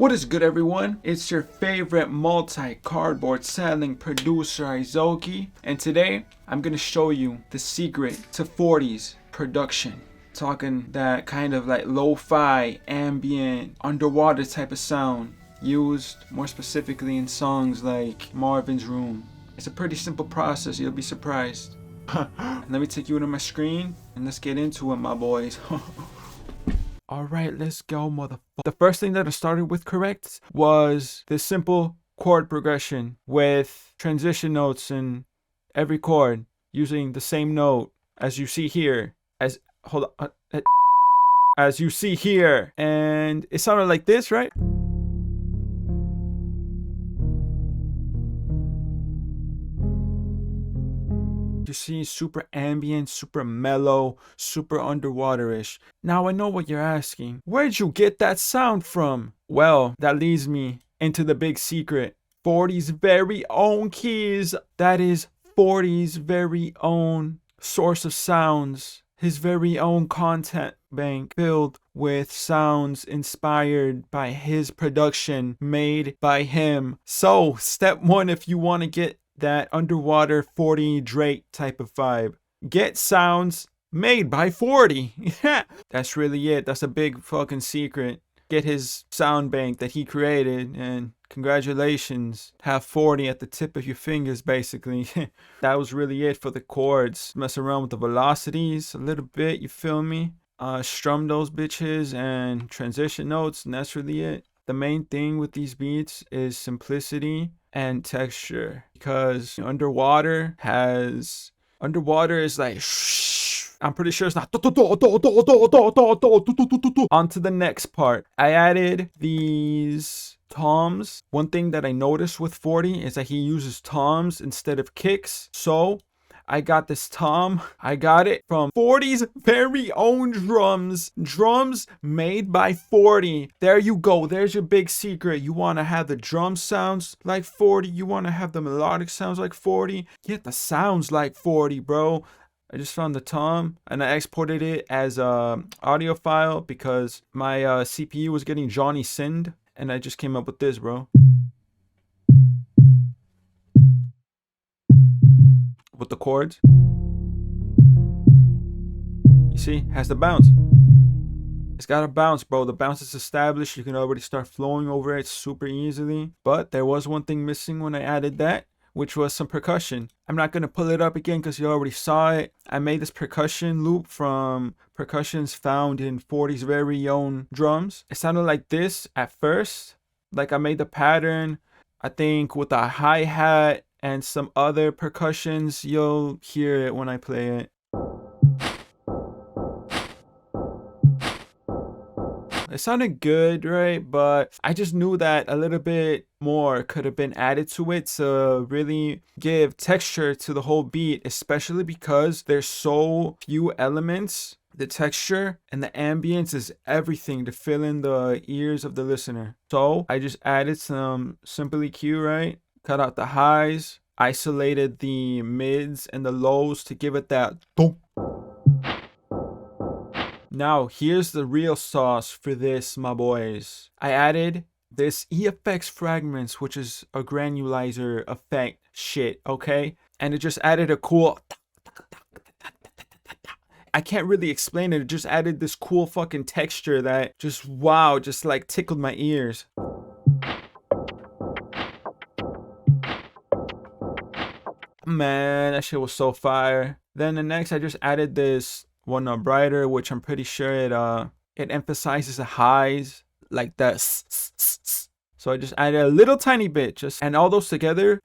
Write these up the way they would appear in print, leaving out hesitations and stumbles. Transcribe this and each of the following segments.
What is good, everyone? It's your favorite multi-cardboard selling producer, Izoki, and today I'm gonna show you the secret to 40s production. Talking that kind of like lo-fi, ambient, underwater type of sound used more specifically in songs like Marvin's Room. It's a pretty simple process, you'll be surprised. Let me take you to my screen and let's get into it, my boys. Alright, let's go, motherfucker. The first thing that I started with correct was this simple chord progression with transition notes in every chord using the same note as you see here. As you see here. And it sounded like this, right? You see, super ambient, super mellow, super underwaterish. Now I know what you're asking. Where'd you get that sound from? Well, that leads me into the big secret. 40's very own keys. That is 40's very own source of sounds. His very own content bank filled with sounds inspired by his production, made by him. So, step one, if you want to get that underwater 40 Drake type of vibe, get sounds made by 40. That's really it. That's a big fucking secret. Get his sound bank that he created, and congratulations, have 40 at the tip of your fingers, basically. That was really it for the chords. Mess around with the velocities a little bit, you feel me? Strum those bitches and transition notes, and that's really it. The main thing with these beats is simplicity and texture, because underwater is like shh. I'm pretty sure it's not. On to the next part. I added these toms. One thing that I noticed with 40 is that he uses toms instead of kicks. So I got this tom. I got it from 40's very own drums. Drums made by 40. There you go. There's your big secret. You want to have the drum sounds like 40. You want to have the melodic sounds like 40. Get the sounds like 40, bro. I just found the tom and I exported it as a audio file because my CPU was getting Johnny Sinned, and I just came up with this, bro. With the chords, you see, has the bounce. It's got a bounce, bro. The bounce is established. You can already start flowing over it super easily. But there was one thing missing when I added that, which was some percussion. I'm not going to pull it up again because you already saw it. I made this percussion loop from percussions found in 40's very own drums. It sounded like this at first. Like I made the pattern, I think, with a hi-hat and some other percussions. You'll hear it when I play it. It sounded good, right? But I just knew that a little bit more could have been added to it to really give texture to the whole beat, especially because there's so few elements. The texture and the ambience is everything to fill in the ears of the listener. So I just added some simple EQ, right? Cut out the highs, isolated the mids and the lows to give it that thump. Now, here's the real sauce for this, my boys. I added this EFX fragments, which is a granulizer effect shit, okay? And it just added a cool... I can't really explain it. It just added this cool fucking texture that just, wow, just like tickled my ears. Man, that shit was so fire. Then the next, I just added this one brighter, which I'm pretty sure it emphasizes the highs, like the so I just added a little tiny bit, and all those together.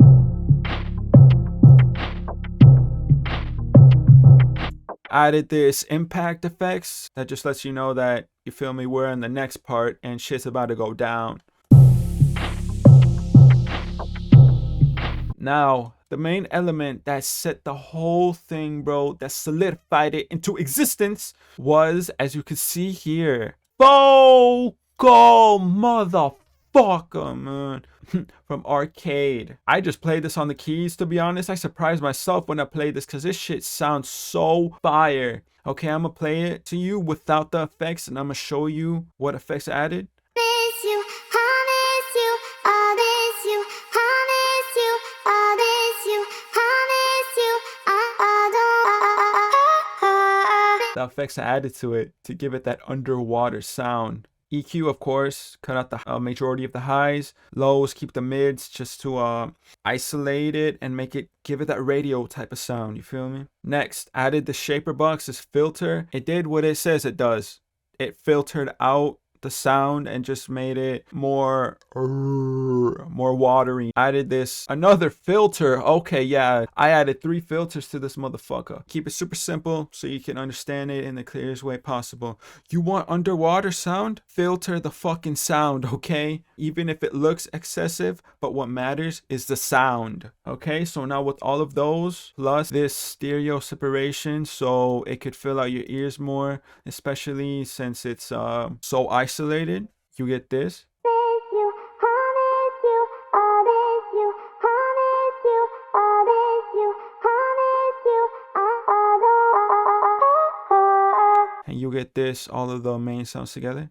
Added this impact effects that just lets you know that, you feel me, we're in the next part and shit's about to go down. Now, the main element that set the whole thing, bro, that solidified it into existence was, as you can see here, vocal motherfucker, man. From Arcade. I just played this on the keys, to be honest. I surprised myself when I played this because this shit sounds so fire. Okay, I'm gonna play it to you without the effects, and I'm gonna show you what effects I added. Miss you, honey. the effects I added to it to give it that underwater sound. EQ, of course, cut out the majority of the highs. Lows, keep the mids just to isolate it and give it that radio type of sound. You feel me? Next, added the shaper box, this filter. It did what it says it does. It filtered out the sound and just made it more watery. Added this another filter. Okay, yeah, I added 3 filters to this motherfucker. Keep it super simple so you can understand it in the clearest way possible. You want underwater sound? Filter the fucking sound, okay? Even if it looks excessive, but what matters is the sound. Okay, so now with all of those plus this stereo separation so it could fill out your ears more, especially since it's so isolated, you get this. And you get this, all of the main sounds together.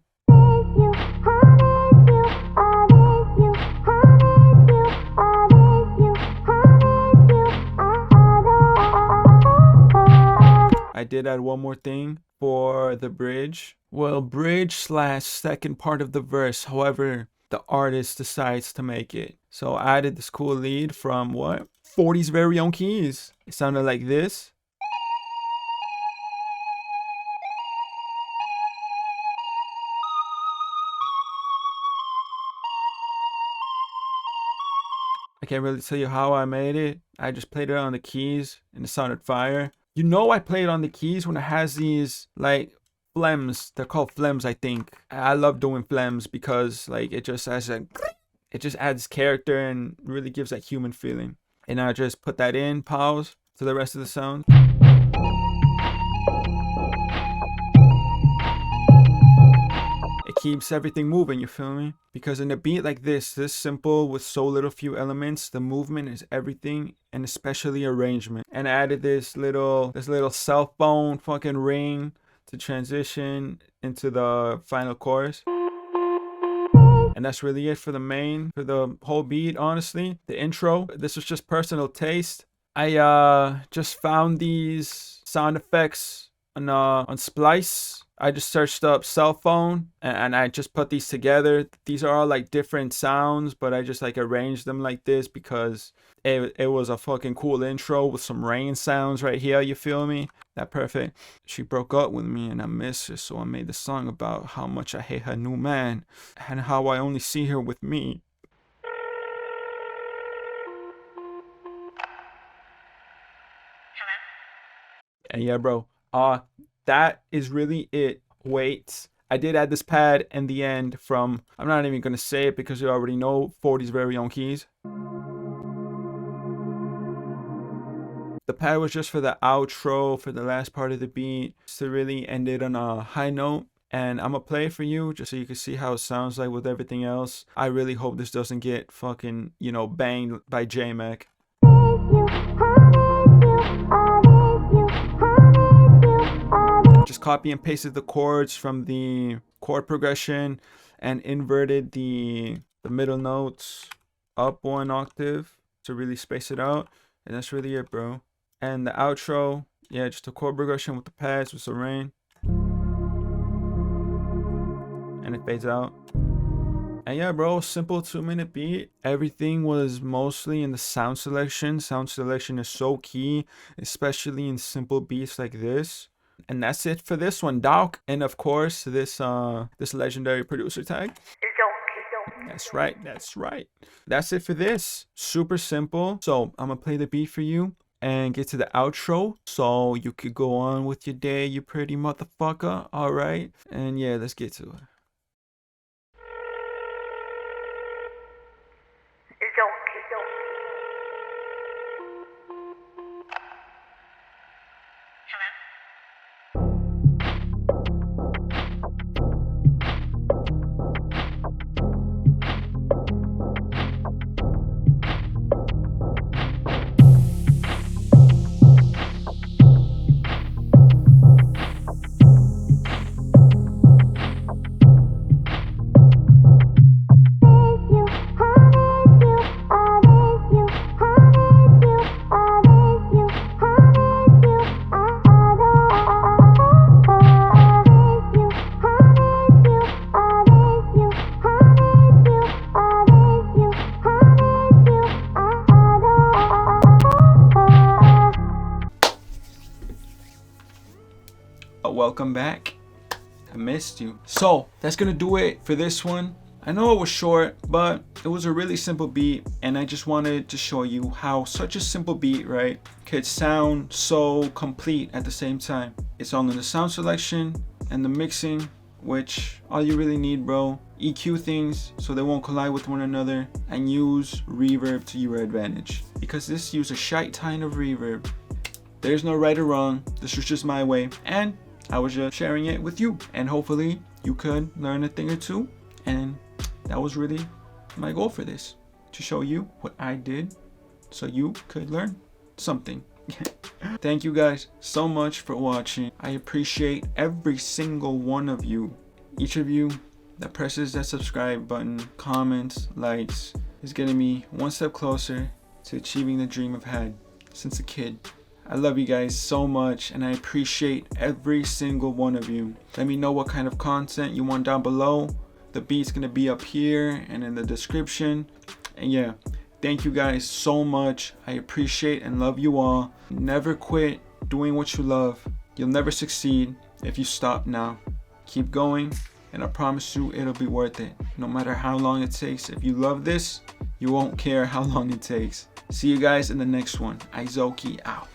I did add one more thing for the bridge. Well, bridge slash second part of the verse. However, the artist decides to make it. So I added this cool lead from what? 40's very own keys. It sounded like this. I can't really tell you how I made it. I just played it on the keys and it sounded fire. You know I played on the keys when it has these like phlegms. They're called phlegms, I think. I love doing phlegms because like it just adds character and really gives that human feeling. And I just put that in, pause to the rest of the sound. It keeps everything moving, you feel me? Because in a beat like this simple with so little few elements, the movement is everything, and especially arrangement. And I added this little cell phone fucking ring to transition into the final chorus. And that's really it for the whole beat, honestly. The intro, this was just personal taste. I just found these sound effects on Splice. I just searched up cell phone and I just put these together. These are all like different sounds, but I just like arranged them like this because it was a fucking cool intro with some rain sounds right here, you feel me? That perfect. She broke up with me and I miss her, so I made the song about how much I hate her new man and how I only see her with me. And yeah, bro, that is really it. Wait, I did add this pad in the end from, I'm not even gonna say it because you already know, 40's very own keys. The pad was just for the outro, for the last part of the beat, just to really end it on a high note. And I'm gonna play it for you just so you can see how it sounds like with everything else. I really hope this doesn't get fucking, banged by J-Mac. Just copy and pasted the chords from the chord progression and inverted the middle notes up 1 octave to really space it out. And that's really it, bro. And the outro, yeah, just a chord progression with the pads with some rain. And it fades out. And yeah, bro, simple 2-minute beat. Everything was mostly in the sound selection. Sound selection is so key, especially in simple beats like this. And that's it for this one, Doc. And of course, this legendary producer tag. Izoki. That's right. That's it for this. Super simple. So I'm gonna play the beat for you and get to the outro so you could go on with your day, you pretty motherfucker. All right. And yeah, let's get to it. welcome back. I missed you. So that's gonna do it for this one. I know it was short, but it was a really simple beat, and I just wanted to show you how such a simple beat, right, could sound so complete at the same time. It's all in the sound selection and the mixing, which all you really need, bro. EQ things so they won't collide with one another, and use reverb to your advantage, because this uses a shite ton of reverb. There's no right or wrong. This was just my way, and I was just sharing it with you, and hopefully you could learn a thing or two. And that was really my goal for this, to show you what I did so you could learn something. Thank you guys so much for watching. I appreciate every single one of you. Each of you that presses that subscribe button, comments, likes, is getting me one step closer to achieving the dream I've had since a kid. I love you guys so much, and I appreciate every single one of you. Let me know what kind of content you want down below. The beat's gonna be up here and in the description. And yeah, thank you guys so much. I appreciate and love you all. Never quit doing what you love. You'll never succeed if you stop now. Keep going, and I promise you it'll be worth it. No matter how long it takes. If you love this, you won't care how long it takes. See you guys in the next one. Izoki out.